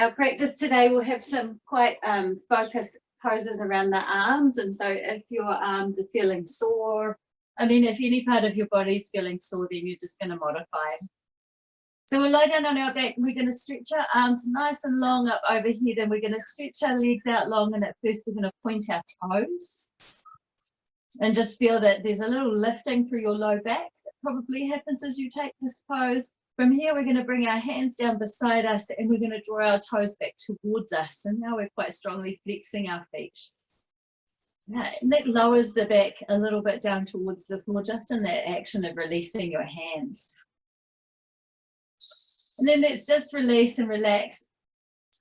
Our practice today will have some quite focused poses around the arms, and so if your arms are feeling sore, I mean, if any part of your body is feeling sore, then you're just going to modify. So we'll lie down on our back, and we're going to stretch our arms nice and long up overhead, and we're going to stretch our legs out long, and at first we're going to point our toes and just feel that there's a little lifting through your low back that probably happens as you take this pose. From here, we're going to bring our hands down beside us, and we're going to draw our toes back towards us. And now we're quite strongly flexing our feet. And that lowers the back a little bit down towards the floor, just in that action of releasing your hands. And then let's just release and relax.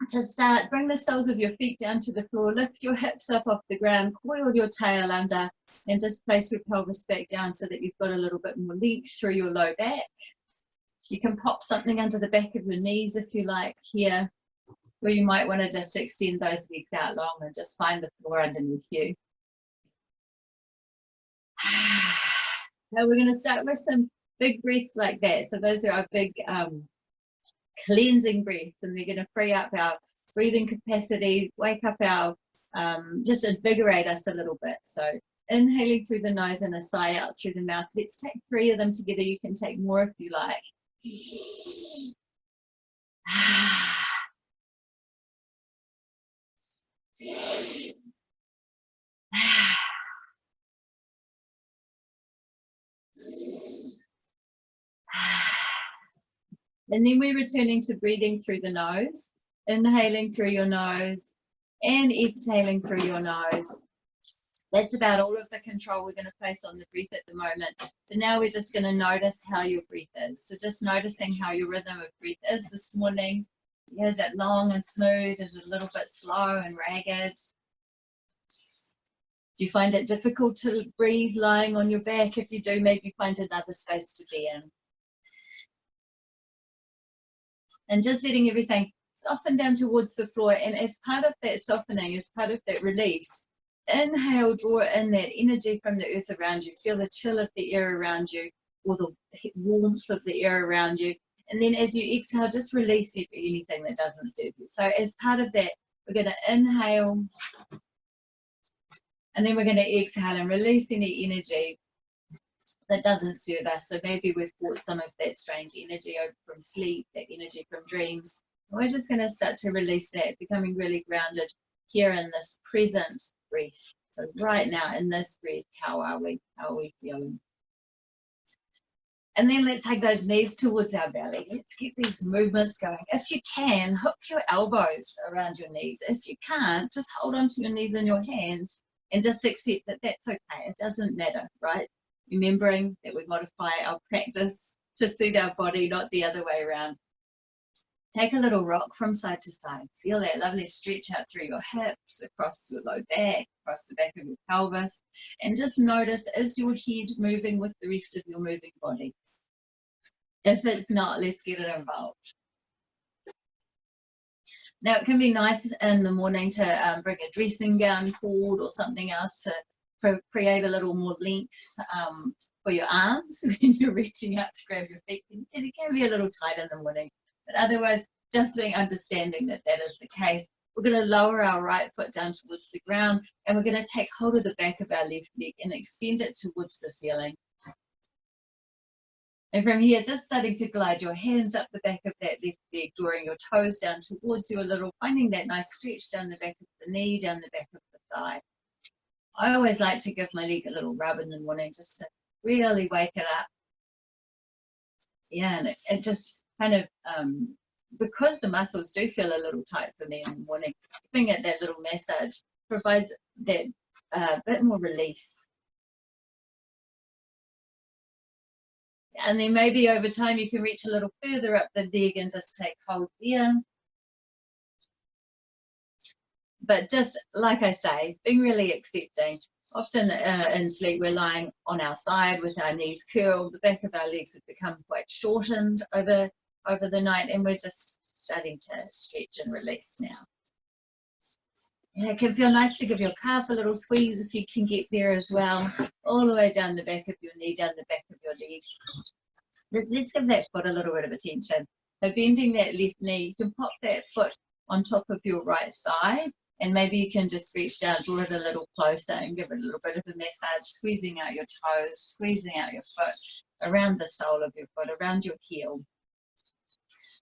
To start, bring the soles of your feet down to the floor, lift your hips up off the ground, coil your tail under, and just place your pelvis back down so that you've got a little bit more length through your low back. You can pop something under the back of your knees if you like here, or you might want to just extend those legs out long and just find the floor underneath you. Now we're going to start with some big breaths like that. So those are our big cleansing breaths, and we're going to free up our breathing capacity, wake up our, just invigorate us a little bit. So inhaling through the nose and a sigh out through the mouth. Let's take 3 of them together. You can take more if you like. And then we're returning to breathing through the nose, inhaling through your nose and exhaling through your nose. That's about all of the control we're going to place on the breath at the moment. But now we're just going to notice how your breath is. So just noticing how your rhythm of breath is this morning. Is it long and smooth? Is it a little bit slow and ragged? Do you find it difficult to breathe lying on your back? If you do, maybe find another space to be in. And just letting everything soften down towards the floor. And as part of that softening, as part of that release, inhale, draw in that energy from the earth around you. Feel the chill of the air around you, or the warmth of the air around you. And then as you exhale, just release anything that doesn't serve you. So as part of that, we're going to inhale, and then we're going to exhale and release any energy that doesn't serve us. So maybe we've brought some of that strange energy over from sleep, that energy from dreams. And we're just going to start to release that, becoming really grounded here in this present breath. So right now in this breath, how are we? How are we feeling? And then let's take those knees towards our belly. Let's get these movements going. If you can, hook your elbows around your knees. If you can't, just hold onto your knees in your hands and just accept that that's okay. It doesn't matter, right? Remembering that we modify our practice to suit our body, not the other way around. Take a little rock from side to side. Feel that lovely stretch out through your hips, across your low back, across the back of your pelvis. And just notice, is your head moving with the rest of your moving body? If it's not, let's get it involved. Now, it can be nice in the morning to bring a dressing gown cord or something else to create a little more length for your arms when you're reaching out to grab your feet, because it can be a little tight in the morning. But otherwise, just being understanding that that is the case. We're going to lower our right foot down towards the ground, and we're going to take hold of the back of our left leg and extend it towards the ceiling. And from here, just starting to glide your hands up the back of that left leg, drawing your toes down towards you a little, finding that nice stretch down the back of the knee, down the back of the thigh. I always like to give my leg a little rub in the morning just to really wake it up. Yeah, and it just kind of, because the muscles do feel a little tight for me in the morning, giving it that little massage provides that bit more release. And then maybe over time you can reach a little further up the leg and just take hold there. But just like I say, being really accepting. Often in sleep we're lying on our side with our knees curled, the back of our legs have become quite shortened over the night, and we're just starting to stretch and release now. Yeah, it can feel nice to give your calf a little squeeze if you can get there as well, all the way down the back of your knee, down the back of your leg. Let's give that foot a little bit of attention. So bending that left knee, you can pop that foot on top of your right thigh. And maybe you can just reach down, draw it a little closer and give it a little bit of a massage, squeezing out your toes, squeezing out your foot, around the sole of your foot, around your heel.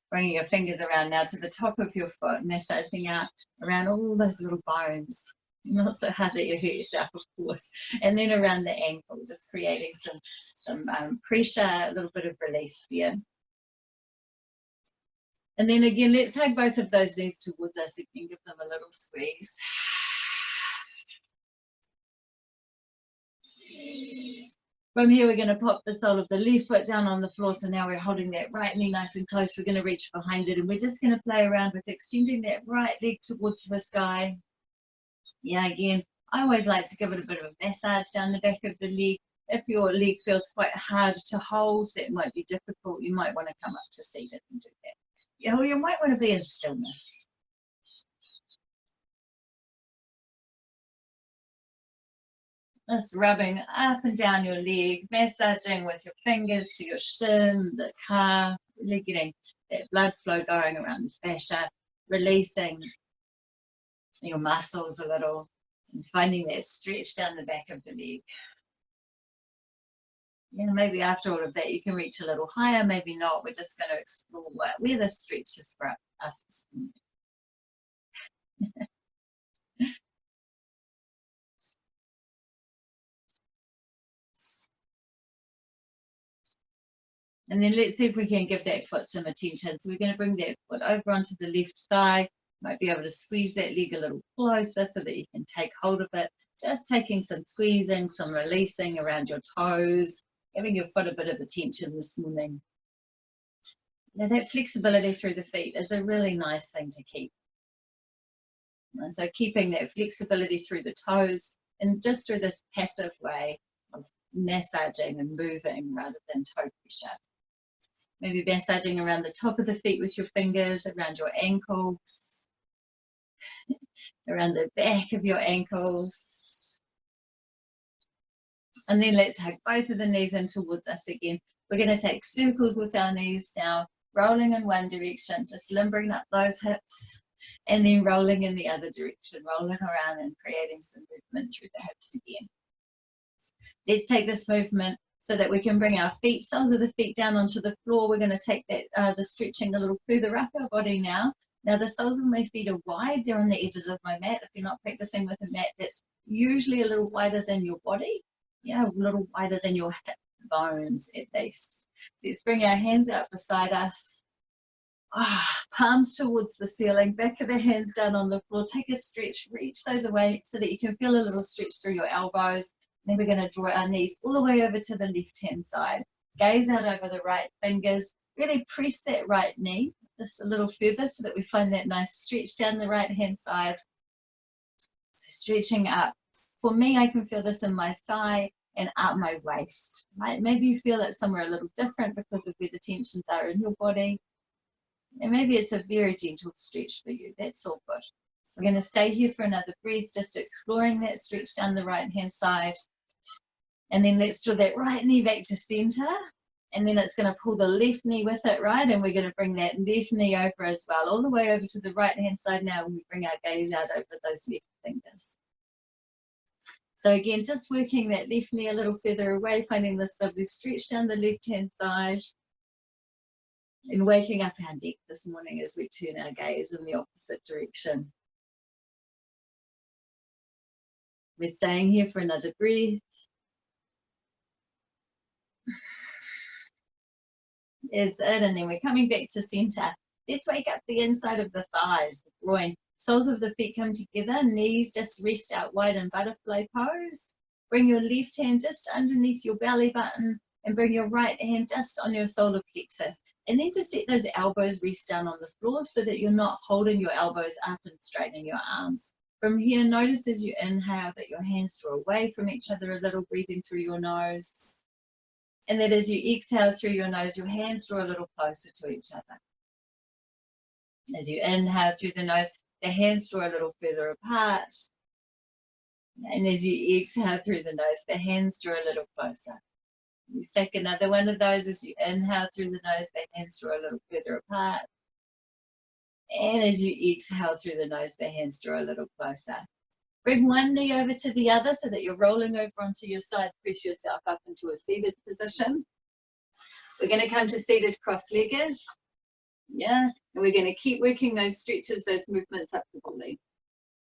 Bringing your fingers around now to the top of your foot, massaging out around all those little bones. Not so hard that you hurt yourself, of course. And then around the ankle, just creating some pressure, a little bit of release there. And then again, let's hug both of those knees towards us again, give them a little squeeze. From here, we're going to pop the sole of the left foot down on the floor. So now we're holding that right knee nice and close. We're going to reach behind it, and we're just going to play around with extending that right leg towards the sky. Yeah, again, I always like to give it a bit of a massage down the back of the leg. If your leg feels quite hard to hold, that might be difficult. You might want to come up to seated and do that. Yeah, or you might want to be in stillness. Just rubbing up and down your leg, massaging with your fingers to your shin, the calf, really getting that blood flow going around the fascia, releasing your muscles a little, and finding that stretch down the back of the leg. Yeah, maybe after all of that, you can reach a little higher, maybe not. We're just going to explore where the stretch is for us this morning. And then let's see if we can give that foot some attention. So we're going to bring that foot over onto the left thigh. Might be able to squeeze that leg a little closer so that you can take hold of it. Just taking some squeezing, some releasing around your toes, giving your foot a bit of attention this morning. Now that flexibility through the feet is a really nice thing to keep. And so keeping that flexibility through the toes and just through this passive way of massaging and moving rather than toe pressure. Maybe massaging around the top of the feet with your fingers, around your ankles, around the back of your ankles. And then let's hug both of the knees in towards us again. We're going to take circles with our knees now, rolling in one direction, just limbering up those hips, and then rolling in the other direction, rolling around and creating some movement through the hips again. Let's take this movement so that we can bring our feet, soles of the feet down onto the floor. We're going to take that the stretching a little further up our body now. Now the soles of my feet are wide. They're on the edges of my mat. If you're not practicing with a mat, that's usually a little wider than your body. Yeah, a little wider than your hip bones at least. So let's bring our hands out beside us. Palms towards the ceiling, back of the hands down on the floor. Take a stretch, reach those away so that you can feel a little stretch through your elbows. Then we're going to draw our knees all the way over to the left-hand side. Gaze out over the right fingers. Really press that right knee just a little further so that we find that nice stretch down the right-hand side. So stretching up. For me, I can feel this in my thigh and up my waist. Right? Maybe you feel it somewhere a little different because of where the tensions are in your body. And maybe it's a very gentle stretch for you. That's all good. We're going to stay here for another breath, just exploring that stretch down the right-hand side. And then let's draw that right knee back to center. And then it's going to pull the left knee with it, right? And we're going to bring that left knee over as well, all the way over to the right-hand side now when we bring our gaze out over those left fingers. So again, just working that left knee a little further away, finding this lovely stretch down the left-hand side. And waking up our neck this morning as we turn our gaze in the opposite direction. We're staying here for another breath. It's it, and then we're coming back to center. Let's wake up the inside of the thighs, the groin. Soles of the feet come together, knees just rest out wide in butterfly pose. Bring your left hand just underneath your belly button and bring your right hand just on your solar plexus. And then just let those elbows rest down on the floor so that you're not holding your elbows up and straightening your arms. From here, notice as you inhale that your hands draw away from each other a little, breathing through your nose. And that as you exhale through your nose, your hands draw a little closer to each other. As you inhale through the nose, the hands draw a little further apart. And as you exhale through the nose, the hands draw a little closer. You take another one of those as you inhale through the nose, the hands draw a little further apart. And as you exhale through the nose, the hands draw a little closer. Bring one knee over to the other so that you're rolling over onto your side. Press yourself up into a seated position. We're going to come to seated cross-legged. Yeah, and we're going to keep working those stretches, those movements up the body.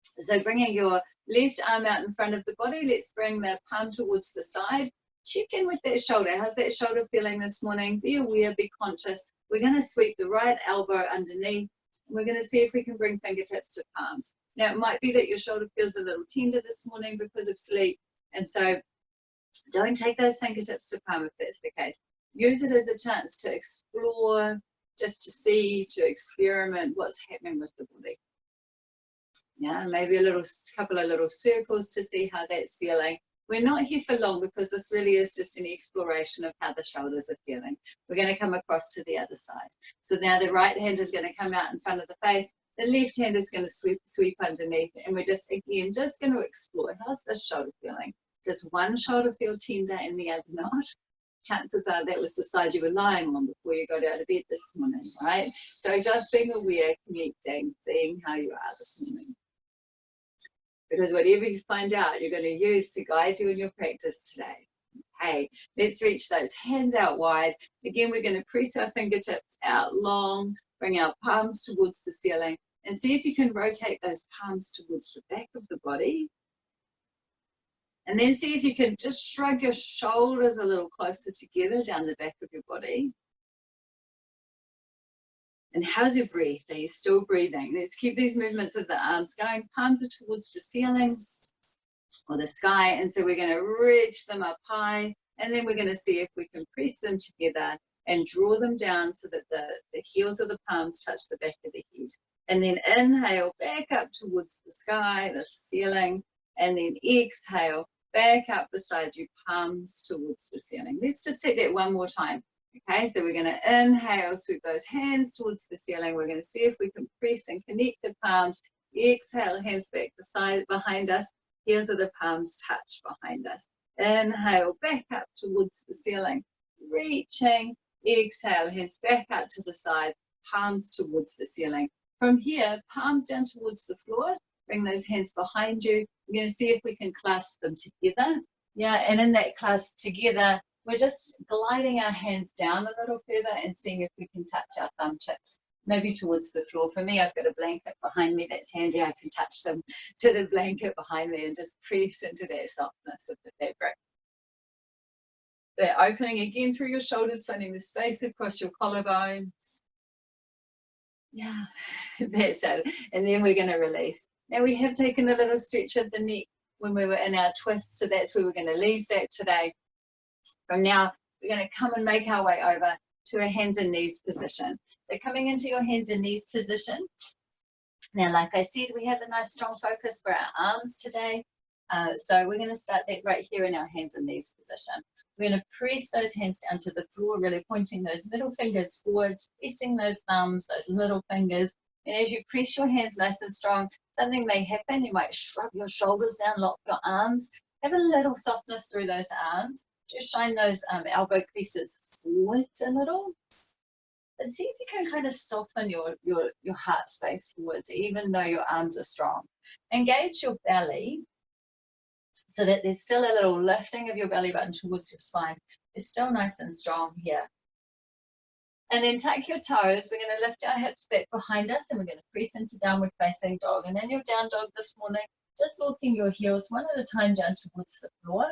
So bringing your left arm out in front of the body, let's bring the palm towards the side. Check in with that shoulder. How's that shoulder feeling this morning? Be aware, be conscious. We're going to sweep the right elbow underneath. We're going to see if we can bring fingertips to palms. Now, it might be that your shoulder feels a little tender this morning because of sleep. And so don't take those fingertips to palm if that's the case. Use it as a chance to explore, just to see, to experiment what's happening with the body. Yeah, maybe a couple of little circles to see how that's feeling. We're not here for long because this really is just an exploration of how the shoulders are feeling. We're going to come across to the other side. So now the right hand is going to come out in front of the face. The left hand is going to sweep underneath. And we're just, again, just going to explore. How's this shoulder feeling? Does one shoulder feel tender and the other not? Chances are that was the side you were lying on before you got out of bed this morning, right? So just being aware, connecting, seeing how you are this morning. Because whatever you find out, you're going to use to guide you in your practice today. Okay, let's reach those hands out wide. Again, we're going to press our fingertips out long, bring our palms towards the ceiling, and see if you can rotate those palms towards the back of the body. And then see if you can just shrug your shoulders a little closer together down the back of your body. And how's your breath? Are you still breathing? Let's keep these movements of the arms going. Palms are towards the ceiling or the sky. And so we're going to reach them up high. And then we're going to see if we can press them together and draw them down so that the heels of the palms touch the back of the head. And then inhale back up towards the sky, the ceiling. And then exhale back up beside you, palms towards the ceiling. Let's just take that one more time. Okay, so we're going to inhale, sweep those hands towards the ceiling. We're going to see if we can press and connect the palms. Exhale, hands back behind us. Heels of the palms touch behind us. Inhale, back up towards the ceiling. Reaching. Exhale, hands back out to the side. Palms towards the ceiling. From here, palms down towards the floor. Bring those hands behind you. We're going to see if we can clasp them together. Yeah, and in that clasp together, we're just gliding our hands down a little further and seeing if we can touch our thumb tips, maybe towards the floor. For me, I've got a blanket behind me that's handy. I can touch them to the blanket behind me and just press into that softness of the fabric. They're opening again through your shoulders, finding the space across your collarbones. Yeah, that's it. And then we're going to release. Now we have taken a little stretch of the neck when we were in our twist, so that's where we're going to leave that today. From now, we're going to come and make our way over to a hands and knees position. So coming into your hands and knees position. Now, like I said, we have a nice strong focus for our arms today. So we're going to start that right here in our hands and knees position. We're going to press those hands down to the floor, really pointing those middle fingers forwards, pressing those thumbs, those little fingers. And as you press your hands nice and strong, something may happen. You might shrug your shoulders down, lock your arms. Have a little softness through those arms. Just shine those elbow creases forwards a little. And see if you can kind of soften your heart space forwards, even though your arms are strong. Engage your belly so that there's still a little lifting of your belly button towards your spine. You're still nice and strong here. And then tuck your toes. We're going to lift our hips back behind us and we're going to press into downward facing dog. And in your down dog this morning, just walking your heels one at a time down towards the floor.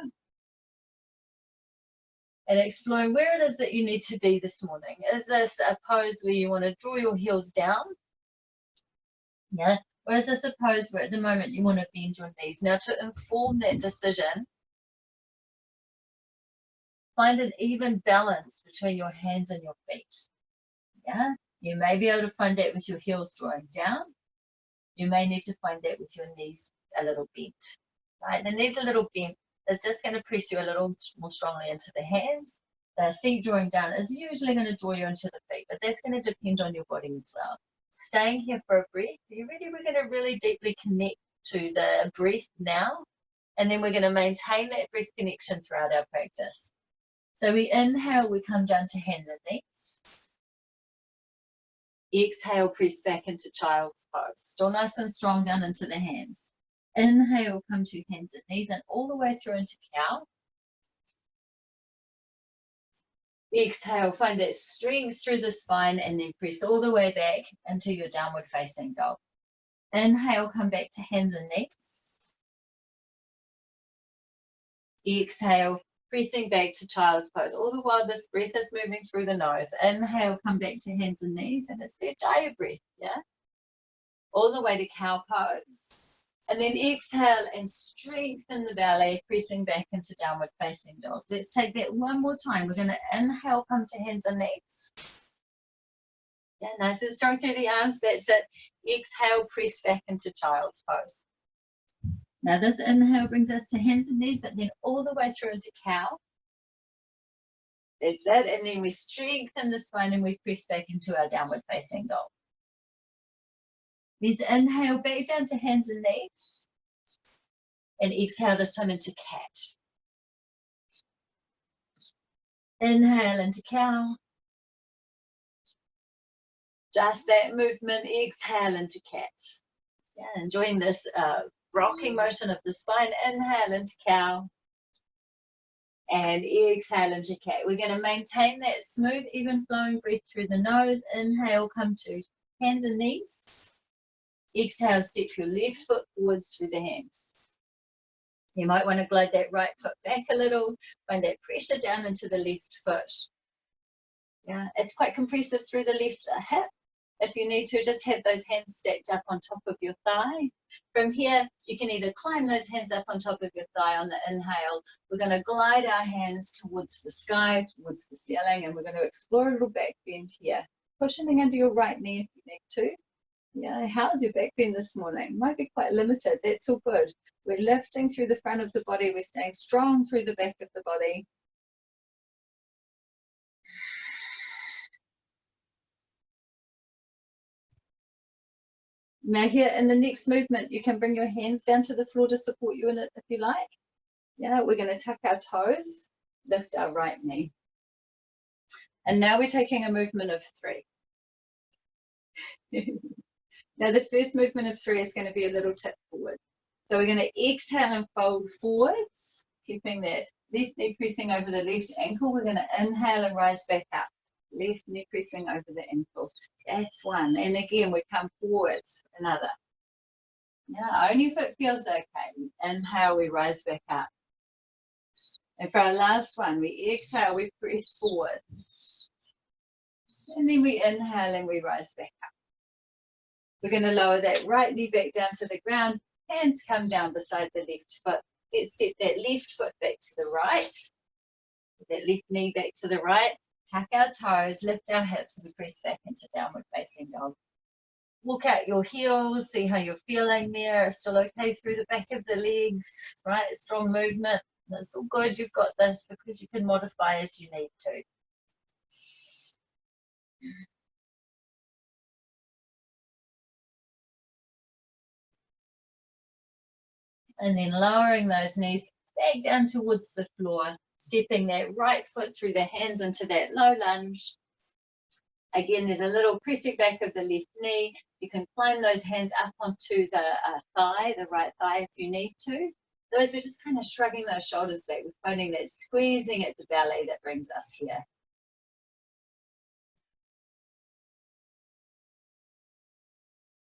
And exploring where it is that you need to be this morning. Is this a pose where you want to draw your heels down? Yeah. Or is this a pose where at the moment you want to bend your knees? Now to inform that decision, find an even balance between your hands and your feet. Yeah. You may be able to find that with your heels drawing down. You may need to find that with your knees a little bent. Right. The knees a little bent is just going to press you a little more strongly into the hands. The feet drawing down is usually going to draw you into the feet, but that's going to depend on your body as well. Staying here for a breath. Are you ready? We're going to really deeply connect to the breath now, and then we're going to maintain that breath connection throughout our practice. So we inhale, we come down to hands and knees. Exhale, press back into child's pose. Still nice and strong down into the hands. Inhale, come to hands and knees and all the way through into cow. Exhale, find that strength through the spine and then press all the way back into your downward facing dog. Inhale, come back to hands and knees. Exhale, pressing back to child's pose. All the while this breath is moving through the nose. Inhale, come back to hands and knees, and it's that Jaya breath, yeah? All the way to cow pose. And then exhale and strengthen the belly, pressing back into downward facing dog. Let's take that one more time. We're going to inhale, come to hands and knees. Yeah, nice and strong through the arms. That's it. Exhale, press back into child's pose. Now this inhale brings us to hands and knees, but then all the way through into cow. That's it. And then we strengthen the spine and we press back into our downward facing dog. Let's inhale back down to hands and knees. And exhale this time into cat. Inhale into cow. Just that movement. Exhale into cat. Yeah, enjoying this rocking motion of the spine. Inhale into cow. And exhale into cat. We're going to maintain that smooth, even flowing breath through the nose. Inhale, come to hands and knees. Exhale, step your left foot forwards through the hands. You might want to glide that right foot back a little. Find that pressure down into the left foot. Yeah, it's quite compressive through the left hip. If you need to, just have those hands stacked up on top of your thigh. From here, you can either climb those hands up on top of your thigh on the inhale. We're going to glide our hands towards the sky, towards the ceiling, and we're going to explore a little back bend here. Cushioning under your right knee if you need to. Yeah, how's your back bend this morning? Might be quite limited. That's all good. We're lifting through the front of the body. We're staying strong through the back of the body. Now here in the next movement, you can bring your hands down to the floor to support you in it if you like. Yeah, we're going to tuck our toes, lift our right knee. And now we're taking a movement of 3. Now the first movement of 3 is going to be a little tip forward. So we're going to exhale and fold forwards, keeping that left knee pressing over the left ankle. We're going to inhale and rise back up. Left knee pressing over the ankle. That's one. And again, we come forwards. Another. Yeah, only if it feels okay. Inhale, we rise back up. And for our last one, we exhale, we press forwards. And then we inhale and we rise back up. We're going to lower that right knee back down to the ground. Hands come down beside the left foot. Let's step that left foot back to the right. That left knee back to the right. Tuck our toes, lift our hips, and press back into downward facing dog. Walk out your heels, see how you're feeling there. Still okay through the back of the legs, right? Strong movement. That's all good. You've got this because you can modify as you need to. And then lowering those knees back down towards the floor, stepping that right foot through the hands into that low lunge. Again, there's a little pressing back of the left knee. You can climb those hands up onto the thigh, the right thigh if you need to. Those, we're just kind of shrugging those shoulders back. We're finding that squeezing at the belly that brings us here.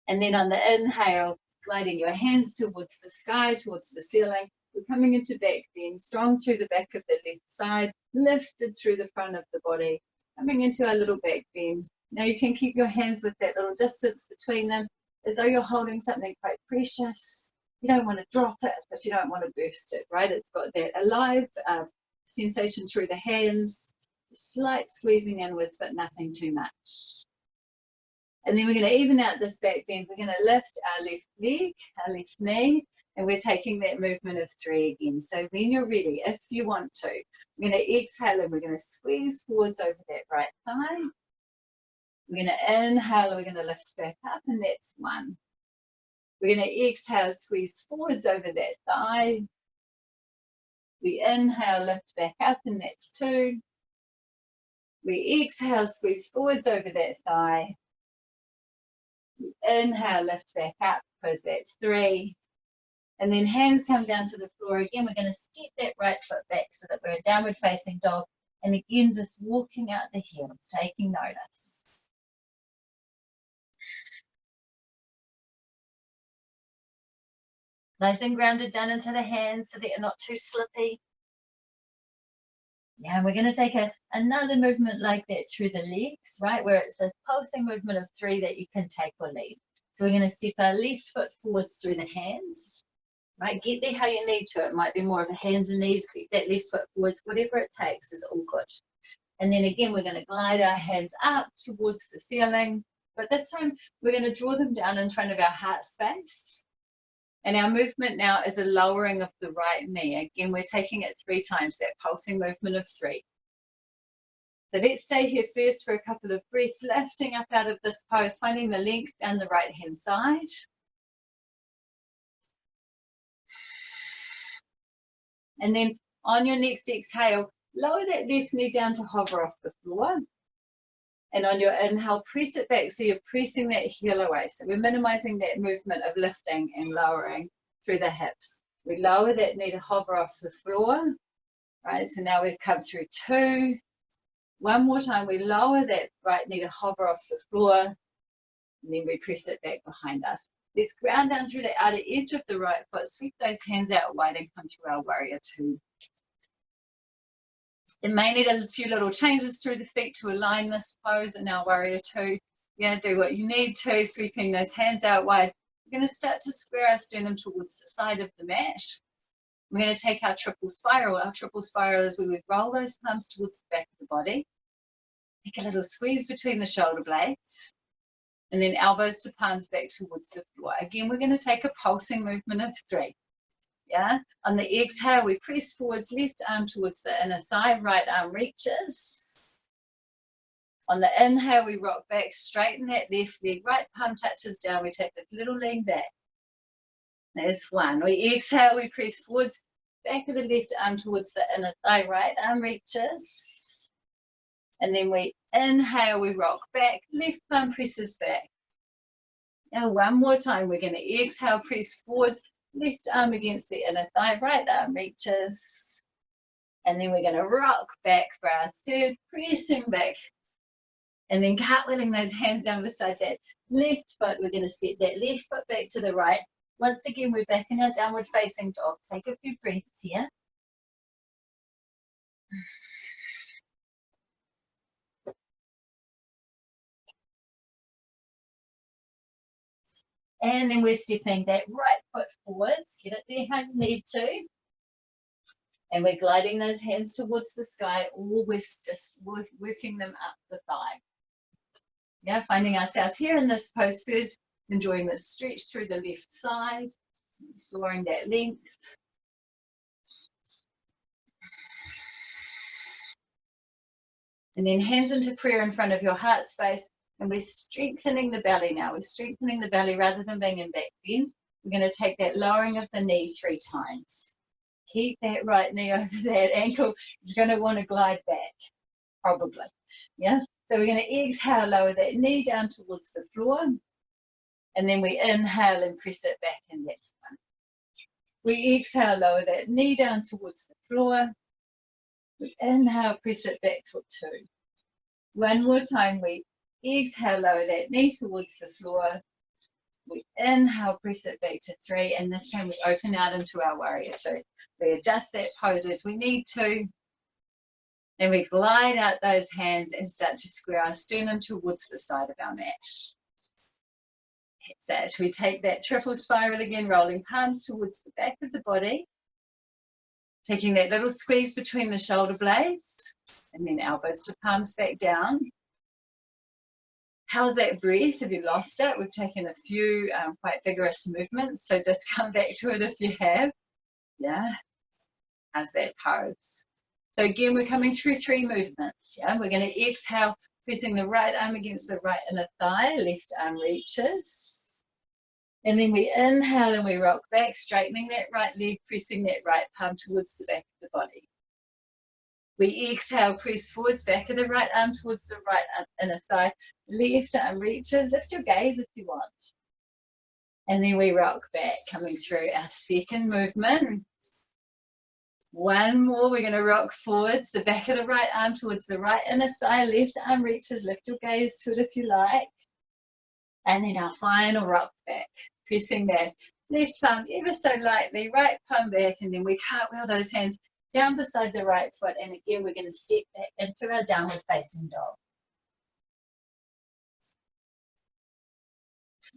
And then on the inhale, gliding your hands towards the sky, towards the ceiling. We're coming into back bend, strong through the back of the left side, lifted through the front of the body, coming into a little back bend. Now you can keep your hands with that little distance between them, as though you're holding something quite precious. You don't want to drop it, but you don't want to burst it, right? It's got that alive sensation through the hands, slight squeezing inwards, but nothing too much. And then we're going to even out this back bend. We're going to lift our left leg, our left knee, and we're taking that movement of 3 again. So when you're ready, if you want to, we're going to exhale and we're going to squeeze forwards over that right thigh. We're going to inhale and we're going to lift back up, and that's 1. We're going to exhale, squeeze forwards over that thigh. We inhale, lift back up, and that's 2. We exhale, squeeze forwards over that thigh. Inhale, lift back up, pose that's 3. And then hands come down to the floor again. We're going to step that right foot back so that we're a downward facing dog. And again, just walking out the heels, taking notice. Nice and grounded down into the hands so that you're not too slippy. Yeah, and we're going to take another movement like that through the legs, right, where it's a pulsing movement of 3 that you can take or leave. So we're going to step our left foot forwards through the hands, right? Get there how you need to. It might be more of a hands and knees, keep that left foot forwards, whatever it takes is all good. And then again, we're going to glide our hands up towards the ceiling, but this time we're going to draw them down in front of our heart space. And our movement now is a lowering of the right knee. Again, we're taking it 3 times, that pulsing movement of 3. So let's stay here first for a couple of breaths, lifting up out of this pose, finding the length down the right-hand side. And then on your next exhale, lower that left knee down to hover off the floor. And on your inhale, press it back so you're pressing that heel away. So we're minimizing that movement of lifting and lowering through the hips. We lower that knee to hover off the floor. Right, so now we've come through 2. One more time, we lower that right knee to hover off the floor. And then we press it back behind us. Let's ground down through the outer edge of the right foot. Sweep those hands out wide and come to our warrior 2. It may need a few little changes through the feet to align this pose in our warrior 2. Yeah, do what you need to, sweeping those hands out wide. We're going to start to square our sternum towards the side of the mat. We're going to take our triple spiral. Our triple spiral is where we roll those palms towards the back of the body. Take a little squeeze between the shoulder blades. And then elbows to palms back towards the floor. Again, we're going to take a pulsing movement of 3. Yeah, on the exhale, we press forwards, left arm towards the inner thigh, right arm reaches. On the inhale, we rock back, straighten that left leg, right palm touches down, we take this little lean back. There's 1. We exhale, we press forwards, back of the left arm towards the inner thigh, right arm reaches. And then we inhale, we rock back, left palm presses back. Now one more time, we're going to exhale, press forwards, left arm against the inner thigh, right arm reaches. And then we're going to rock back for our 3rd, pressing back. And then cartwheeling those hands down beside that left foot. We're going to step that left foot back to the right. Once again, we're back in our downward facing dog. Take a few breaths here. And then we're stepping that right foot forwards. Get it there how you need to. And we're gliding those hands towards the sky, or we're just working them up the thigh. Yeah, finding ourselves here in this pose first, enjoying the stretch through the left side, exploring that length. And then hands into prayer in front of your heart space. And we're strengthening the belly now. We're strengthening the belly rather than being in back bend. We're going to take that lowering of the knee 3 times. Keep that right knee over that ankle. It's going to want to glide back, probably. Yeah. So we're going to exhale, lower that knee down towards the floor. And then we inhale and press it back in. That's 1. We exhale, lower that knee down towards the floor. We inhale, press it back for 2. One more time, we exhale, lower that knee towards the floor. We inhale, press it back to 3, and this time we open out into our warrior 2. We adjust that pose as we need to. And we glide out those hands and start to square our sternum towards the side of our mat. That's it. We take that triple spiral again, rolling palms towards the back of the body. Taking that little squeeze between the shoulder blades, and then elbows to palms back down. How's that breath? Have you lost it? We've taken a few quite vigorous movements, so just come back to it if you have. Yeah, how's that pose? So again, we're coming through 3 movements. Yeah, we're going to exhale, pressing the right arm against the right inner thigh, left arm reaches. And then we inhale and we rock back, straightening that right leg, pressing that right palm towards the back of the body. We exhale, press forwards, back of the right arm towards the right inner thigh. Left arm reaches, lift your gaze if you want. And then we rock back, coming through our second movement. One more, we're going to rock forwards, the back of the right arm towards the right inner thigh, left arm reaches, lift your gaze to it if you like. And then our final rock back, pressing that left palm ever so lightly, right palm back, and then we cartwheel those hands down beside the right foot, and again we're going to step back into our downward facing dog.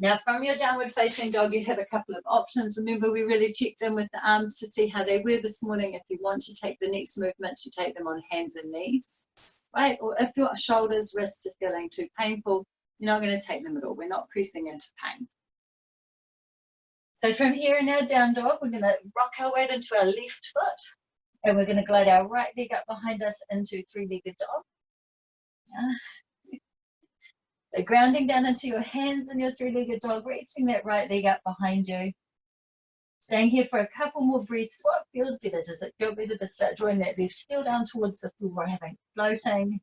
Now from your downward facing dog, you have a couple of options. Remember, we really checked in with the arms to see how they were this morning. If you want to take the next movements, you take them on hands and knees, right? Or if your shoulders, wrists are feeling too painful, you're not going to take them at all. We're not pressing into pain. So from here in our down dog, we're going to rock our weight into our left foot, and we're going to glide our right leg up behind us into three-legged dog. Yeah. So grounding down into your hands and your three-legged dog, reaching that right leg up behind you. Staying here for a couple more breaths. What feels better? Does it feel better to start drawing that left heel down towards the floor, having floating?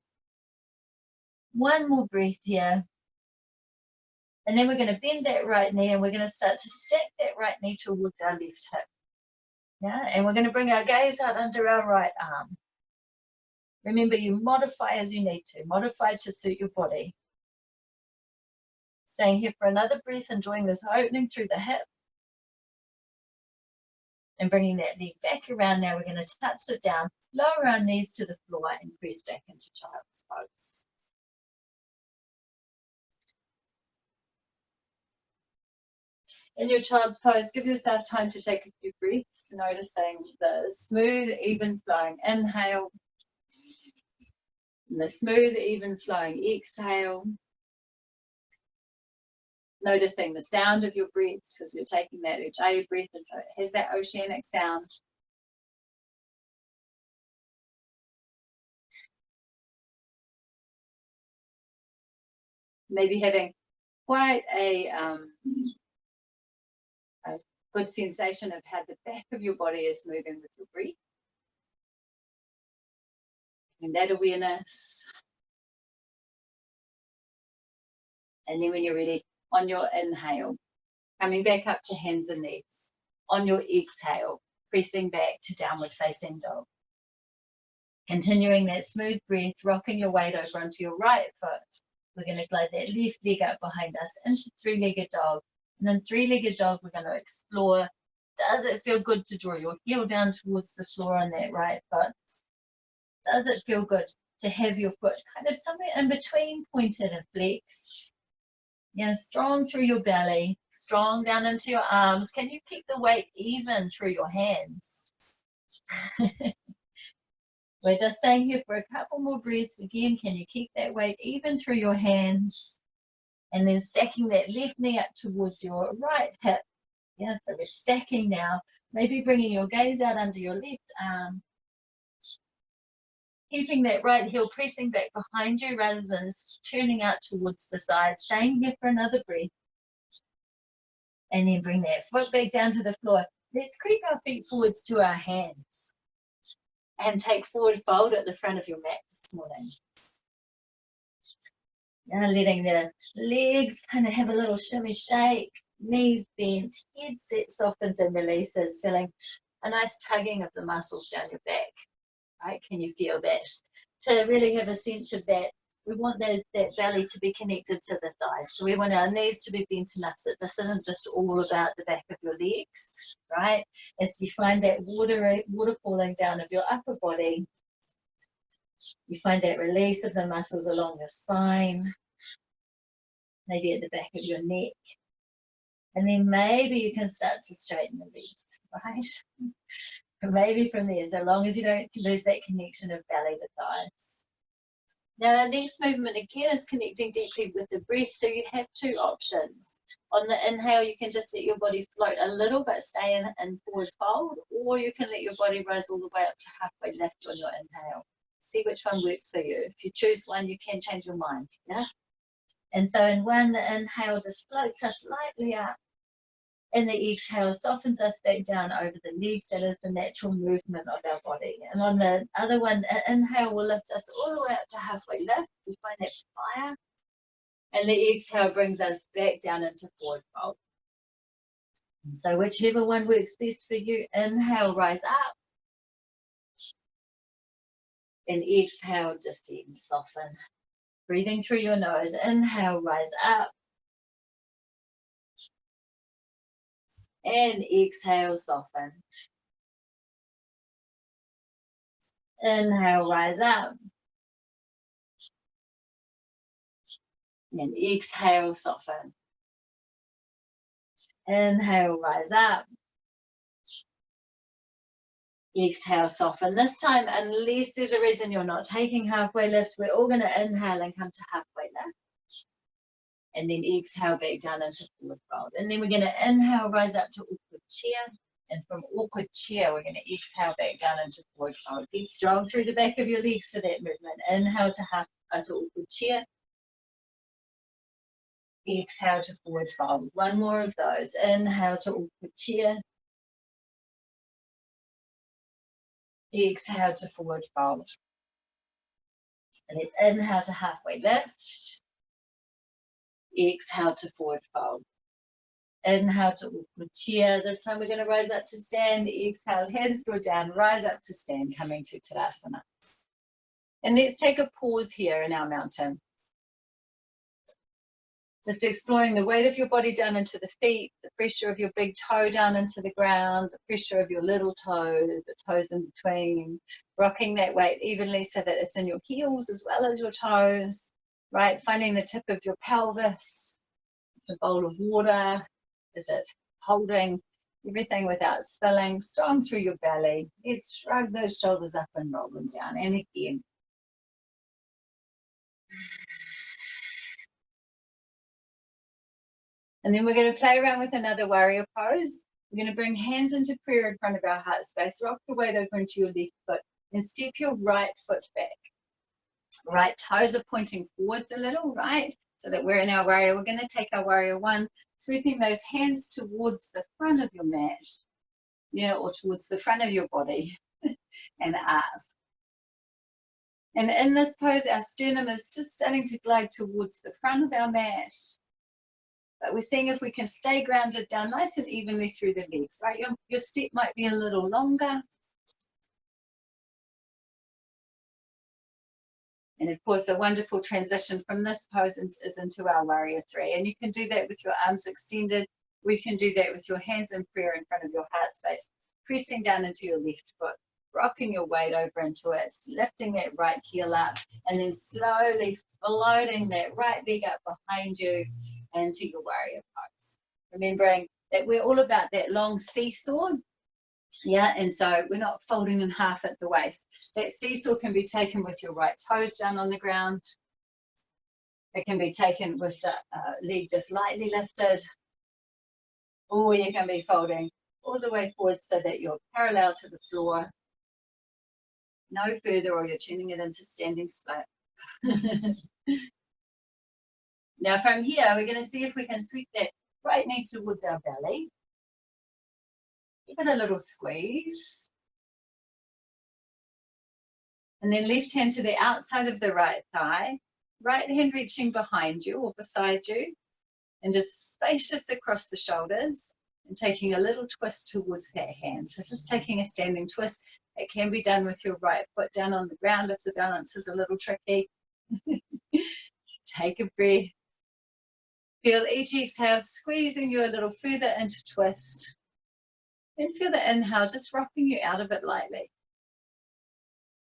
One more breath here. And then we're going to bend that right knee, and we're going to start to stack that right knee towards our left hip. Yeah, and we're going to bring our gaze out under our right arm. Remember, you modify as you need to. Modify to suit your body. Staying here for another breath, enjoying this opening through the hip. And bringing that leg back around. Now we're going to touch it down, lower our knees to the floor, and press back into child's pose. In your child's pose, give yourself time to take a few breaths, noticing the smooth, even flowing inhale, and the smooth, even flowing exhale. Noticing the sound of your breaths, because you're taking that Ujjayi breath, and so it has that oceanic sound. Maybe having quite a good sensation of how the back of your body is moving with your breath. And that awareness. And then when you're ready, on your inhale, coming back up to hands and knees. On your exhale, pressing back to downward facing dog. Continuing that smooth breath, rocking your weight over onto your right foot. We're going to glide that left leg up behind us into three-legged dog. And then three-legged dog, we're going to explore. Does it feel good to draw your heel down towards the floor on that right foot? Does it feel good to have your foot kind of somewhere in between, pointed and flexed? Yeah, strong through your belly, strong down into your arms. Can you keep the weight even through your hands? We're just staying here for a couple more breaths. Again, can you keep that weight even through your hands? And then stacking that left knee up towards your right hip. Yeah, so we're stacking now. Maybe bringing your gaze out under your left arm. Keeping that right heel pressing back behind you rather than turning out towards the side. Staying here for another breath. And then bring that foot back down to the floor. Let's creep our feet forwards to our hands. And take forward fold at the front of your mat this morning. Now letting the legs kind of have a little shimmy shake. Knees bent, head set, softens and releases, feeling a nice tugging of the muscles down your back. Right? Can you feel that? To really have a sense of that, we want that belly to be connected to the thighs. So we want our knees to be bent enough that this isn't just all about the back of your legs, right? As you find that water falling down of your upper body, you find that release of the muscles along your spine, maybe at the back of your neck. And then maybe you can start to straighten the legs, right? Maybe from there, so long as you don't lose that connection of belly to thighs. Now our next movement again is connecting deeply with the breath, so you have two options. On the inhale, you can just let your body float a little but stay in forward fold, or you can let your body rise all the way up to halfway lift on your inhale. See which one works for you. If you choose one, you can change your mind, yeah? And so in one, the inhale just floats us lightly up. And the exhale softens us back down over the legs. That is the natural movement of our body. And on the other one, inhale will lift us all the way up to halfway lift. We find that fire. And the exhale brings us back down into forward fold. So whichever one works best for you, inhale, rise up. And exhale, descend, soften. Breathing through your nose, inhale, rise up. And exhale, soften. Inhale, rise up. And exhale, soften. Inhale, rise up. Exhale, soften. This time, unless there's a reason you're not taking halfway lift, we're all going to inhale and come to halfway lift. And then exhale back down into forward fold. And then we're going to inhale, rise up to awkward chair. And from awkward chair, we're going to exhale back down into forward fold. Get strong through the back of your legs for that movement. Inhale to awkward chair. Exhale to forward fold. One more of those. Inhale to awkward chair. Exhale to forward fold. And let's inhale to halfway lift. Exhale to forward fold. Inhale to awkward chair. This time we're going to rise up to stand. Exhale, hands go down, rise up to stand, coming to Tadasana. And let's take a pause here in our mountain. Just exploring the weight of your body down into the feet, the pressure of your big toe down into the ground, the pressure of your little toe, the toes in between, rocking that weight evenly so that it's in your heels as well as your toes, right? Finding the tip of your pelvis. It's a bowl of water. Is it holding everything without spilling? Strong through your belly. Let's shrug those shoulders up and roll them down. And again. And then we're going to play around with another warrior pose. We're going to bring hands into prayer in front of our heart space. Rock the weight over into your left foot and step your right foot back. Right toes are pointing forwards a little, right? So that we're in our warrior. We're going to take our warrior one, sweeping those hands towards the front of your mat, yeah, or towards the front of your body and up. And in this pose, our sternum is just starting to glide towards the front of our mat. But we're seeing if we can stay grounded down nice and evenly through the legs, right? Your step might be a little longer. And of course, the wonderful transition from this pose is into our warrior three. And you can do that with your arms extended. We can do that with your hands in prayer in front of your heart space, pressing down into your left foot, rocking your weight over into it, lifting that right heel up, and then slowly floating that right leg up behind you into your warrior pose. Remembering that we're all about that long seesaw. Yeah, and so we're not folding in half at the waist. That seesaw can be taken with your right toes down on the ground. It can be taken with the leg just lightly lifted. Or you can be folding all the way forward so that you're parallel to the floor. No further, or you're tuning it into standing split. Now from here, we're going to see if we can sweep that right knee towards our belly. Give it a little squeeze. And then left hand to the outside of the right thigh, right hand reaching behind you or beside you, and just spacious across the shoulders and taking a little twist towards that hand. So just taking a standing twist. It can be done with your right foot down on the ground if the balance is a little tricky. Take a breath. Feel each exhale squeezing you a little further into twist. And feel the inhale just rocking you out of it lightly.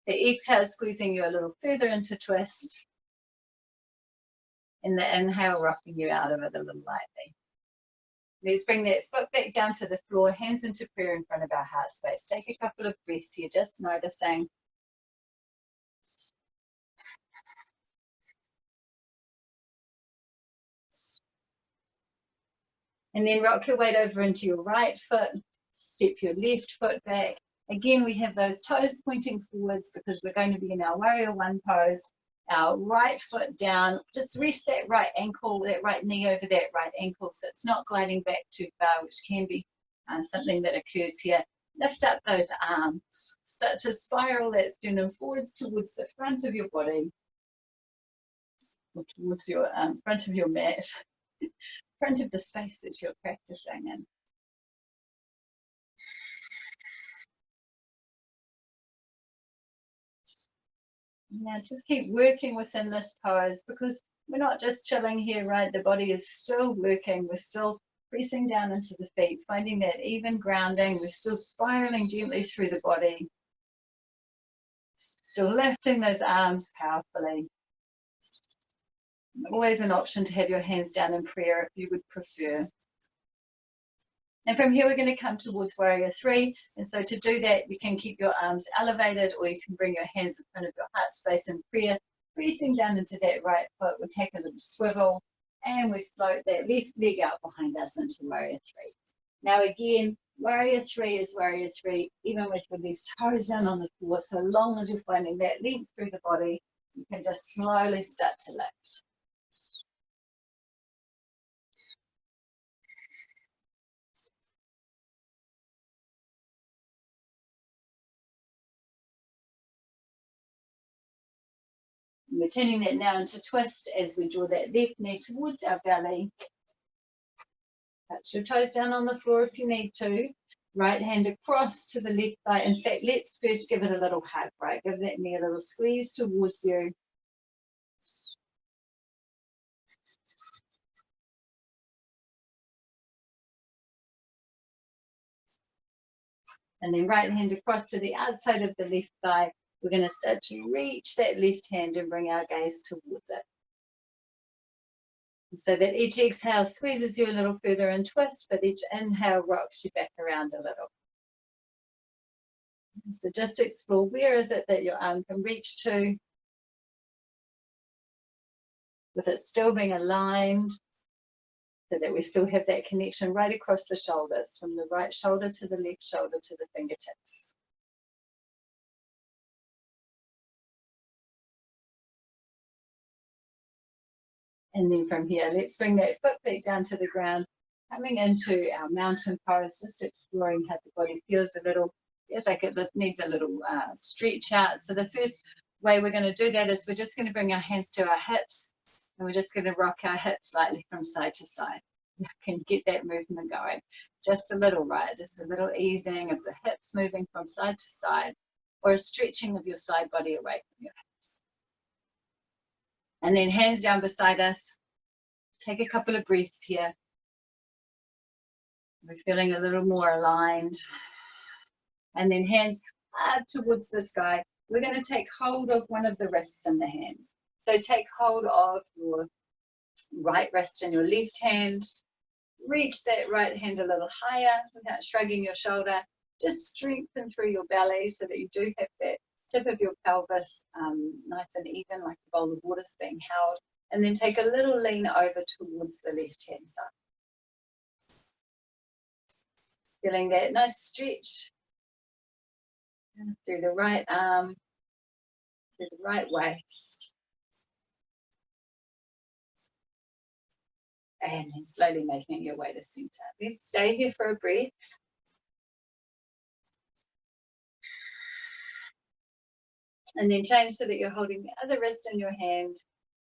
The exhale squeezing you a little further into twist. And the inhale rocking you out of it a little lightly. Let's bring that foot back down to the floor, hands into prayer in front of our heart space. Take a couple of breaths here, just noticing. And then rock your weight over into your right foot. Step your left foot back. Again, we have those toes pointing forwards because we're going to be in our warrior one pose. our right foot down. Just rest that right ankle, that right knee over that right ankle, so it's not gliding back too far, which can be something that occurs here. Lift up those arms. Start to spiral that sternum forwards towards the front of your body, or towards your front of your mat, front of the space that you're practicing in. Now just keep working within this pose, because we're not just chilling here, right? The body is still working. We're still pressing down into the feet, finding that even grounding. We're still spiraling gently through the body. Still lifting those arms powerfully. Always an option to have your hands down in prayer if you would prefer. And from here, we're going to come towards warrior three. And so to do that, you can keep your arms elevated, or you can bring your hands in front of your heart space in prayer, pressing down into that right foot. We take a little swivel and we float that left leg out behind us into warrior three. Now again, warrior three is warrior three, even with your left toes down on the floor. So long as you're finding that length through the body, you can just slowly start to lift. We're turning that now into twist as we draw that left knee towards our belly. Touch your toes down on the floor if you need to. Right hand across to the left thigh. In fact, let's first give it a little hug, right? Give that knee a little squeeze towards you. And then right hand across to the outside of the left thigh. We're going to start to reach that left hand and bring our gaze towards it. So that each exhale squeezes you a little further and twist, but each inhale rocks you back around a little. So just explore, where is it that your arm can reach to, with it still being aligned, so that we still have that connection right across the shoulders, from the right shoulder to the left shoulder to the fingertips. And then from here, let's bring that foot back down to the ground, coming into our mountain pose, just exploring how the body feels a little. Feels like it needs a little stretch out. So the first way we're going to do that is we're just going to bring our hands to our hips, and we're just going to rock our hips slightly from side to side. You can get that movement going. Just a little, right? Just a little easing of the hips moving from side to side, or a stretching of your side body away from your hips. And then hands down beside us. Take a couple of breaths here. We're feeling a little more aligned. And then hands up towards the sky. We're going to take hold of one of the wrists in the hands. So take hold of your right wrist in your left hand. Reach that right hand a little higher without shrugging your shoulder. Just strengthen through your belly so that you do have that tip of your pelvis nice and even, like a bowl of water is being held. And then take a little lean over towards the left hand side. Feeling that nice stretch through the right arm, through the right waist. And then slowly making your way to center. Let's stay here for a breath. And then change so that you're holding the other wrist in your hand,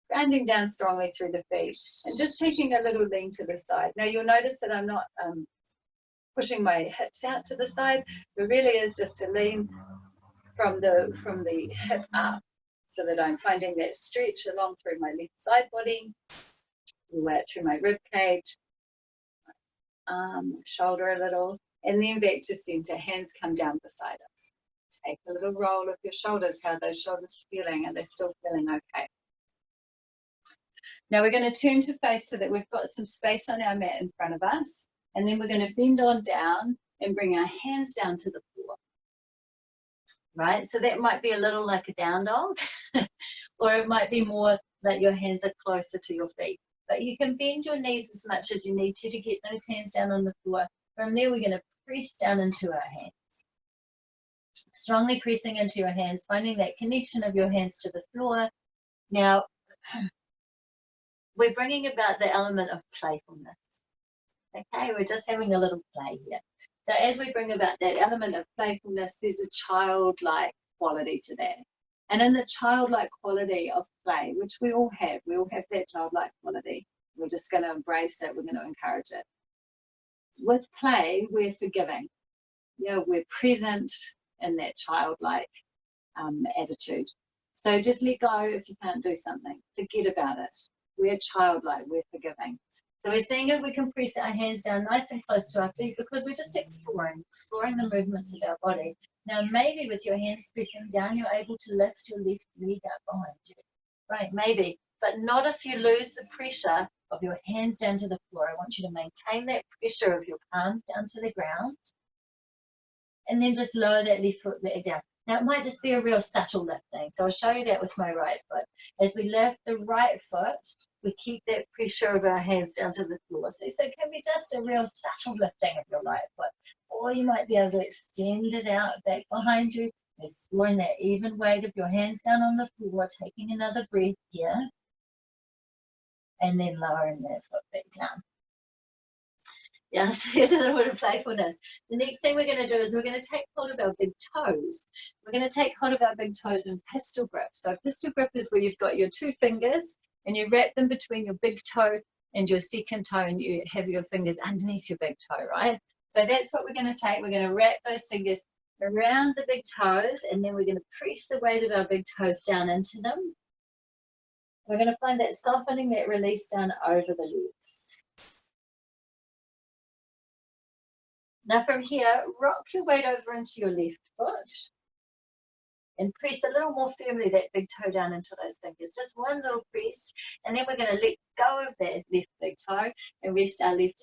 grounding down strongly through the feet, and just taking a little lean to the side. Now you'll notice that I'm not pushing my hips out to the side. It really is just a lean from the hip up, so that I'm finding that stretch along through my left side body, through my rib cage, shoulder a little, and then back to center. Hands come down beside us. Take a little roll of your shoulders. How are those shoulders feeling? Are they still feeling okay? Now we're going to turn to face so that we've got some space on our mat in front of us. And then we're going to bend on down and bring our hands down to the floor. Right? So that might be a little like a down dog, or it might be more that your hands are closer to your feet. But you can bend your knees as much as you need to get those hands down on the floor. From there, we're going to press down into our hands. Strongly pressing into your hands, finding that connection of your hands to the floor, Now, we're bringing about the element of playfulness. Okay, we're just having a little play here. So as we bring about that element of playfulness, there's a childlike quality to that. And in the childlike quality of play, which we all have that childlike quality. We're just going to embrace it. We're going to encourage it. With play, we're forgiving. Yeah, we're present in that childlike attitude. So just let go if you can't do something. Forget about it. We're childlike. We're forgiving. So we're seeing if we can press our hands down nice and close to our feet because we're just exploring the movements of our body. Now, maybe with your hands pressing down, you're able to lift your left leg up behind you. Right, maybe, but not if you lose the pressure of your hands down to the floor. I want you to maintain that pressure of your palms down to the ground and then just lower that left foot down. Now, it might just be a real subtle lifting. So I'll show you that with my right foot. As we lift the right foot, we keep that pressure of our hands down to the floor. So it can be just a real subtle lifting of your right foot. Or you might be able to extend it out back behind you, exploring that even weight of your hands down on the floor, taking another breath here, and then lowering that foot back down. Yes, there's a little bit of playfulness. The next thing we're going to do is we're going to take hold of our big toes. We're going to take hold of our big toes in pistol grip. So pistol grip is where you've got your two fingers and you wrap them between your big toe and your second toe, and you have your fingers underneath your big toe, right? So that's what we're going to take. We're going to wrap those fingers around the big toes, and then we're going to press the weight of our big toes down into them. We're going to find that softening, that release down over the legs. Now from here, rock your weight over into your left foot and press a little more firmly that big toe down into those fingers. Just one little press, and then we're going to let go of that left big toe and rest our left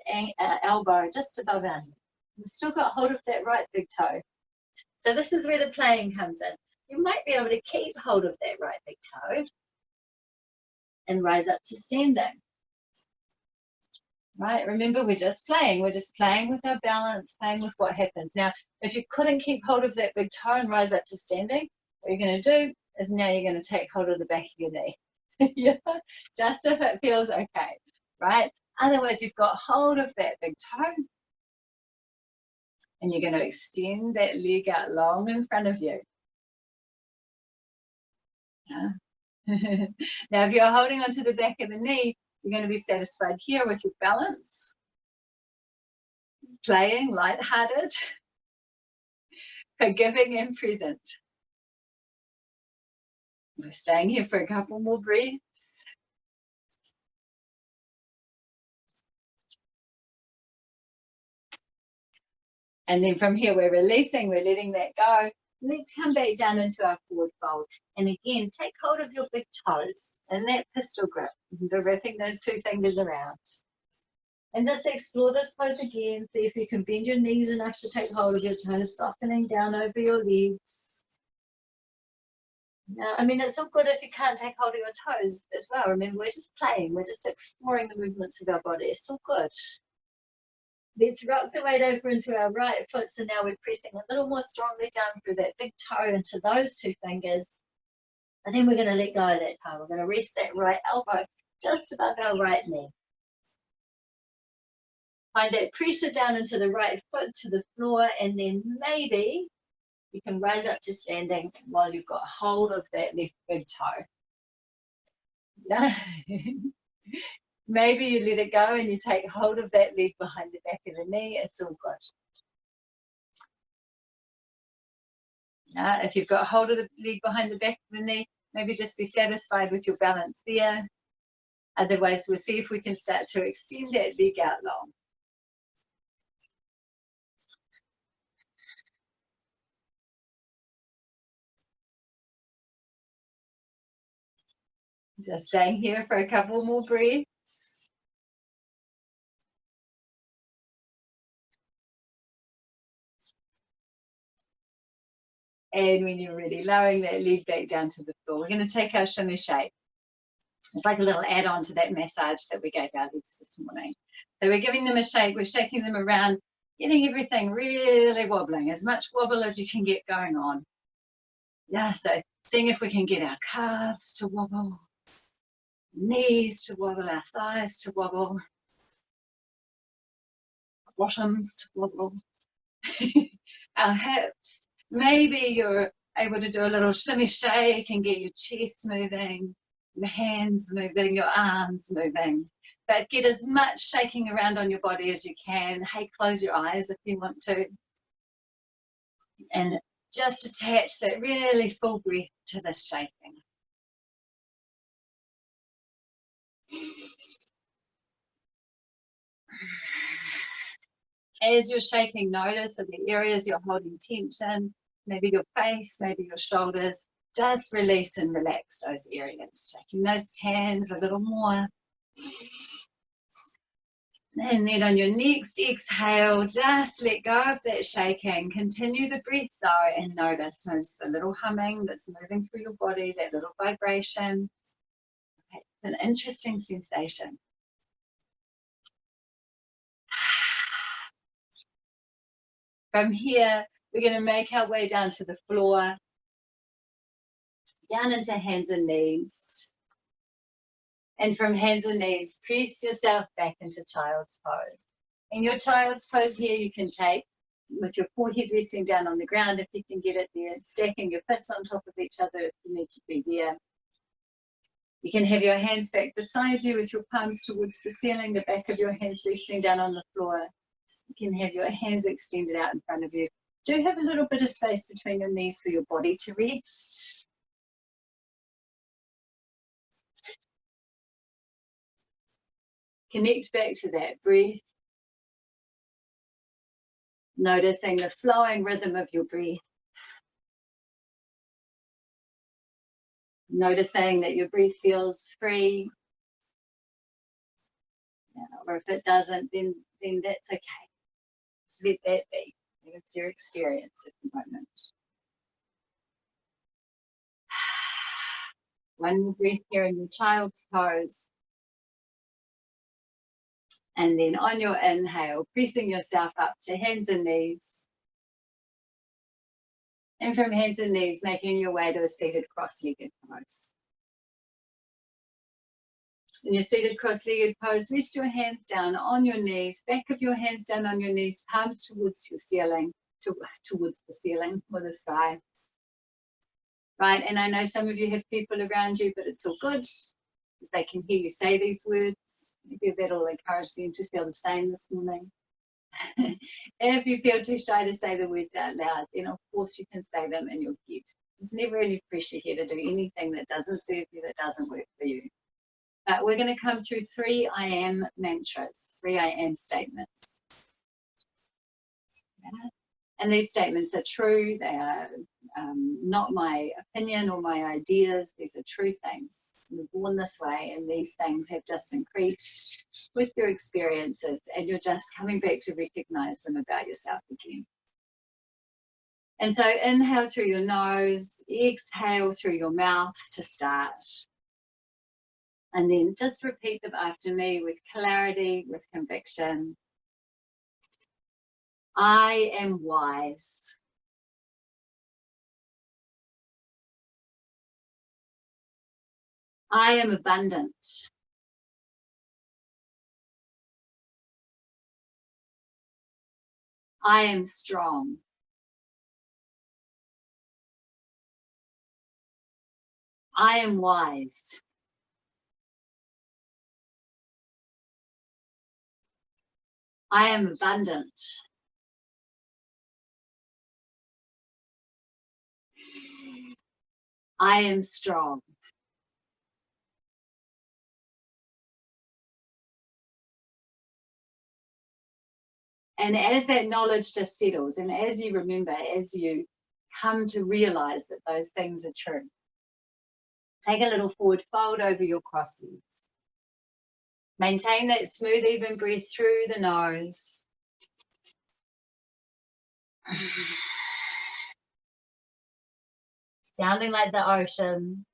elbow just above our knee. We've still got hold of that right big toe. So this is where the playing comes in. You might be able to keep hold of that right big toe and rise up to standing. Right, remember we're just playing with our balance, playing with what happens. Now, if you couldn't keep hold of that big toe and rise up to standing, what you're going to do is now you're going to take hold of the back of your knee. Yeah, just if it feels okay, right? Otherwise, you've got hold of that big toe and you're going to extend that leg out long in front of you. Yeah. Now, if you're holding onto the back of the knee, you're going to be satisfied here with your balance, playing, lighthearted, forgiving and present. We're staying here for a couple more breaths. And then from here, we're releasing, we're letting that go. Let's come back down into our forward fold. And again, take hold of your big toes and that pistol grip. You're wrapping those two fingers around. And just explore this pose again. See if you can bend your knees enough to take hold of your toes, softening down over your legs. Now, I mean, it's all good if you can't take hold of your toes as well. Remember, we're just playing. We're just exploring the movements of our body. It's all good. Let's rock the weight over into our right foot. So now we're pressing a little more strongly down through that big toe into those two fingers. And then we're going to let go of that toe. We're going to rest that right elbow just above our right knee. Find that pressure down into the right foot to the floor, and then maybe you can rise up to standing while you've got hold of that left big toe. Yeah. Maybe you let it go and you take hold of that leg behind the back of the knee. It's all good. If you've got hold of the leg behind the back of the knee, maybe just be satisfied with your balance there. Otherwise, we'll see if we can start to extend that leg out long. Just staying here for a couple more breaths. And when you're ready, lowering that leg back down to the floor. We're going to take our shimmy shake. It's like a little add-on to that massage that we gave our legs this morning. So we're giving them a shake. We're shaking them around, getting everything really wobbling, as much wobble as you can get going on. Yeah, so seeing if we can get our calves to wobble. Knees to wobble, our thighs to wobble, bottoms to wobble, our hips. Maybe you're able to do a little shimmy shake and get your chest moving, your hands moving, your arms moving. But get as much shaking around on your body as you can. Hey, close your eyes if you want to. And just attach that really full breath to this shaking. As you're shaking, notice of the areas you're holding tension, maybe your face, maybe your shoulders. Just release and relax those areas. Shaking those hands a little more. And then on your next exhale, just let go of that shaking. Continue the breath though and notice the little humming that's moving through your body, that little vibration. Okay, it's an interesting sensation. From here, we're going to make our way down to the floor, down into hands and knees. And from hands and knees, press yourself back into child's pose. In your child's pose here, you can take with your forehead resting down on the ground if you can get it there, stacking your fists on top of each other if you need to be there. You can have your hands back beside you with your palms towards the ceiling, the back of your hands resting down on the floor. You can have your hands extended out in front of you. Do have a little bit of space between your knees for your body to rest. Connect back to that breath. Noticing the flowing rhythm of your breath. Noticing that your breath feels free. Or if it doesn't, then that's okay. Just let that be. It's your experience at the moment. One more breath here in your child's pose. And then on your inhale, pressing yourself up to hands and knees. And from hands and knees, making your way to a seated cross-legged pose. In your seated cross-legged pose, rest your hands down on your knees, back of your hands down on your knees, palms towards your ceiling, towards the ceiling or the sky. Right, and I know some of you have people around you, but it's all good, because they can hear you say these words. Maybe that'll encourage them to feel the same this morning. And if you feel too shy to say the words out loud, then of course you can say them in your head. There's never any pressure here to do anything that doesn't serve you, that doesn't work for you. But we're going to come through 3 I am mantras, 3 I am statements. Yeah. And these statements are true. They are not my opinion or my ideas. These are true things. You're born this way, and these things have just increased with your experiences, and you're just coming back to recognize them about yourself again. And so inhale through your nose, exhale through your mouth to start. And then just repeat them after me with clarity, with conviction. I am wise. I am abundant. I am strong. I am wise. I am abundant. I am strong. And as that knowledge just settles, and as you remember, as you come to realize that those things are true, take a little forward fold over your cross legs. Maintain that smooth, even breath through the nose. Sounding like the ocean.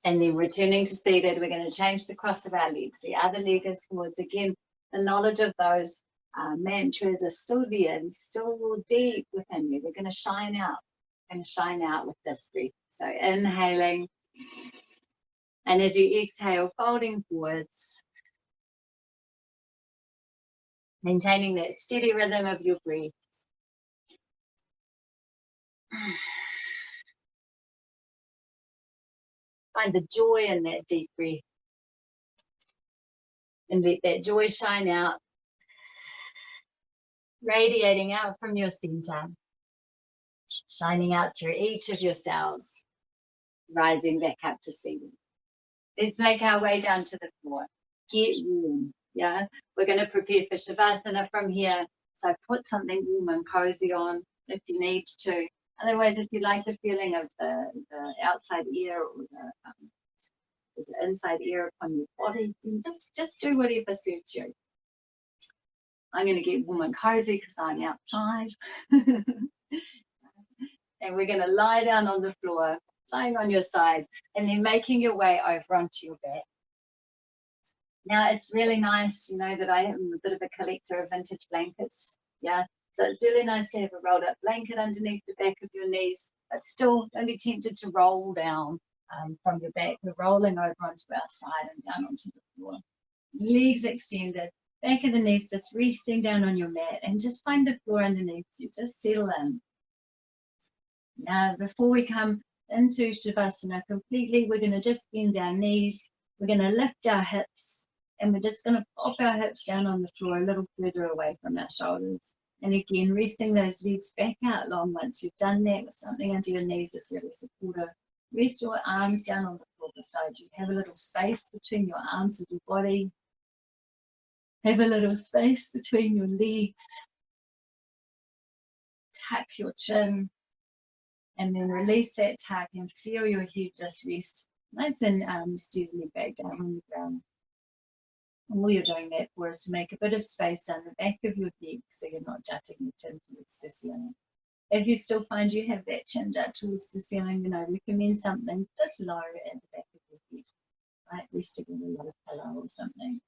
And then returning to seated, we're going to change the cross of our legs. The other leg is forwards. Again, the knowledge of those mantras are still there, still deep within you. We're going to shine out with this breath. So inhaling, and as you exhale, folding forwards, maintaining that steady rhythm of your breath. Find the joy in that deep breath. And let that joy shine out, radiating out from your center, shining out through each of your cells, rising back up to seated. Let's make our way down to the floor. Get warm, yeah? We're going to prepare for Shavasana from here. So put something warm and cozy on if you need to. Otherwise, if you like the feeling of the outside air or the inside air upon your body, just do whatever suits you. I'm going to get warm and cozy because I'm outside. And we're going to lie down on the floor, lying on your side, and then making your way over onto your back. Now, it's really nice, you know, that I am a bit of a collector of vintage blankets. Yeah, so it's really nice to have a rolled up blanket underneath the back of your knees, but still don't be tempted to roll down from your back. We're rolling over onto our side and down onto the floor. Legs extended, back of the knees just resting down on your mat, and just find the floor underneath you. Just settle in. Now, before we come into Shavasana completely, we're going to just bend our knees. We're going to lift our hips, and we're just going to pop our hips down on the floor a little further away from our shoulders. And again, resting those legs back out long. Once you've done that with something under your knees that's really supportive, rest your arms down on the floor beside you. Have a little space between your arms and your body. Have a little space between your legs. Tuck your chin. And then release that tuck and feel your head just rest nice and steadily back down on the ground. And all you're doing that for is to make a bit of space down the back of your neck so you're not jutting your chin towards the ceiling. If you still find you have that chin jut towards the ceiling, then I recommend something just lower at the back of your head, like resting on a little pillow or something.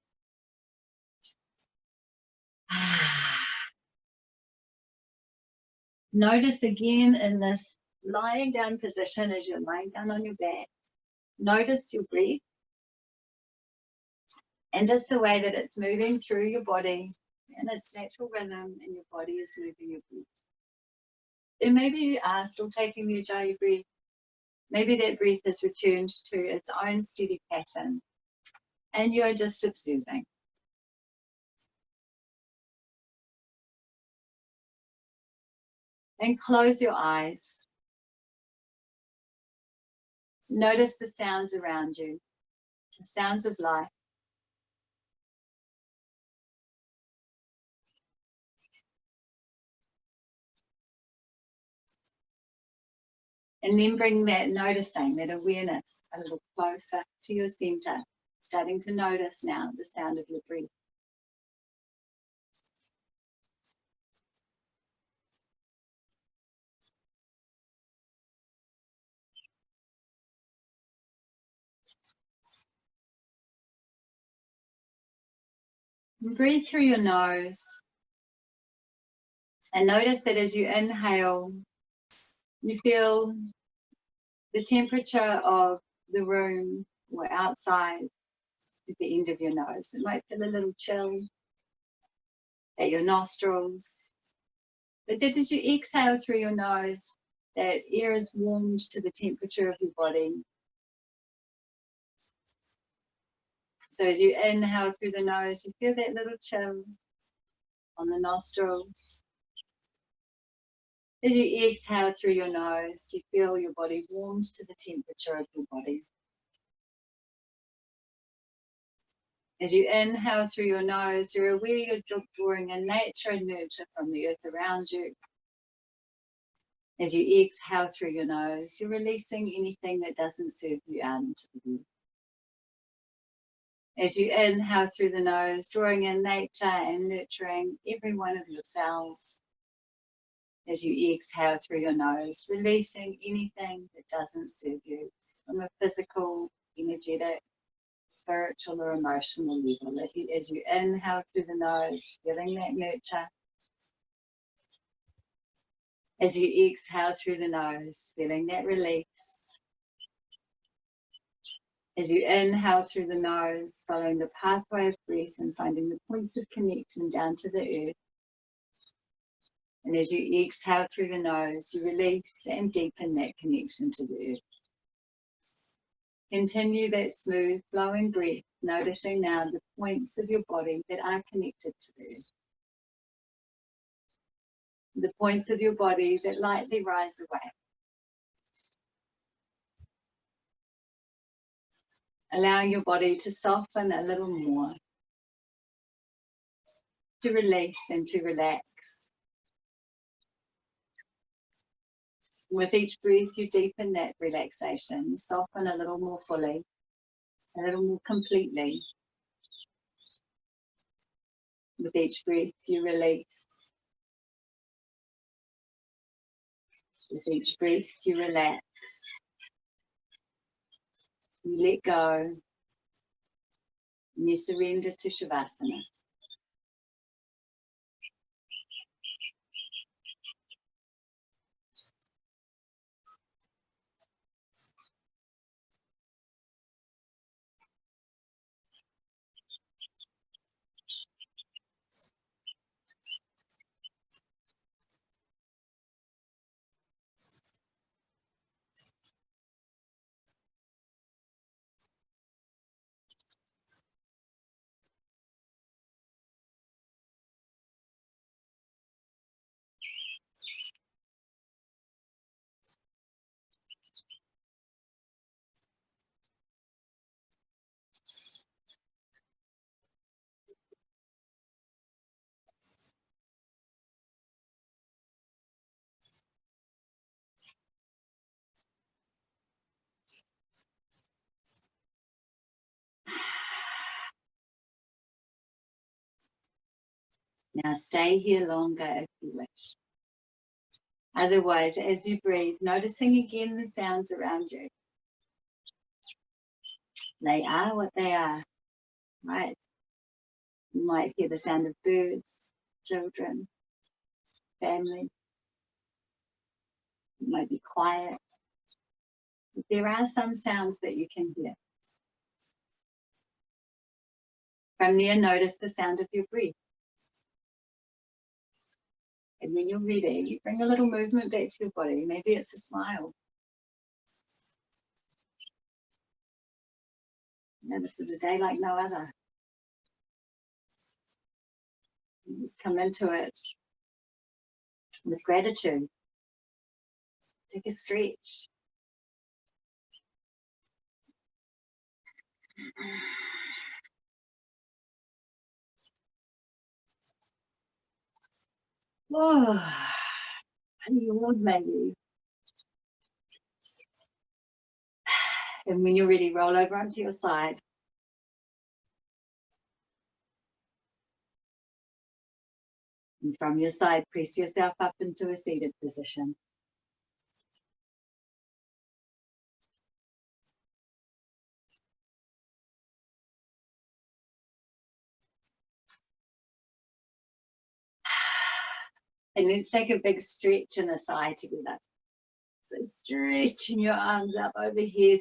Notice again in this lying down position as you're lying down on your back. Notice your breath and just the way that it's moving through your body and its natural rhythm, and your body is moving your breath. Then maybe you are still taking the Ujjayi breath. Maybe that breath has returned to its own steady pattern and you're just observing. And close your eyes. Notice the sounds around you, the sounds of life. And then bring that noticing, that awareness a little closer to your center, starting to notice now the sound of your breath. And breathe through your nose. And notice that as you inhale, you feel the temperature of the room or outside at the end of your nose. It might feel a little chill at your nostrils. But then as you exhale through your nose, that air is warmed to the temperature of your body. So as you inhale through the nose, you feel that little chill on the nostrils. As you exhale through your nose, you feel your body warmed to the temperature of your body. As you inhale through your nose, you're aware you're drawing in nature and nurture from the earth around you. As you exhale through your nose, you're releasing anything that doesn't serve you out into the world. As you inhale through the nose, drawing in nature and nurturing every one of your cells. As you exhale through your nose, releasing anything that doesn't serve you from a physical, energetic, spiritual or emotional level. As you inhale through the nose, feeling that nurture. As you exhale through the nose, feeling that release. As you inhale through the nose, following the pathway of breath and finding the points of connection down to the earth. And as you exhale through the nose, you release and deepen that connection to the earth. Continue that smooth flowing breath, noticing now the points of your body that are connected to the earth. The points of your body that lightly rise away. Allowing your body to soften a little more, to release and to relax. With each breath, you deepen that relaxation, soften a little more fully, a little more completely. With each breath, you release. With each breath, you relax. You let go. And you surrender to Shavasana. Now stay here longer if you wish. Otherwise, as you breathe, noticing again the sounds around you. They are what they are, right? You might hear the sound of birds, children, family. It might be quiet. But there are some sounds that you can hear. From there, notice the sound of your breath. And when you're ready, you bring a little movement back to your body. Maybe it's a smile. You know, this is a day like no other. You just come into it with gratitude. Take a stretch. Oh, yawn maybe. And when you're ready, roll over onto your side. And from your side, press yourself up into a seated position. And let's take a big stretch and a sigh together. So stretching your arms up overhead.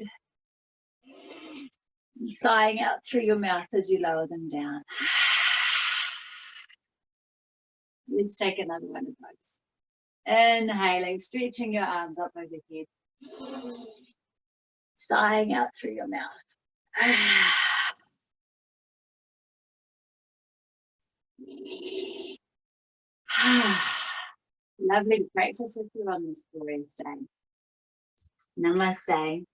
And sighing out through your mouth as you lower them down. Let's take another one of those. Inhaling, stretching your arms up overhead. Sighing out through your mouth. Lovely practice if you're on this glorious day. Namaste.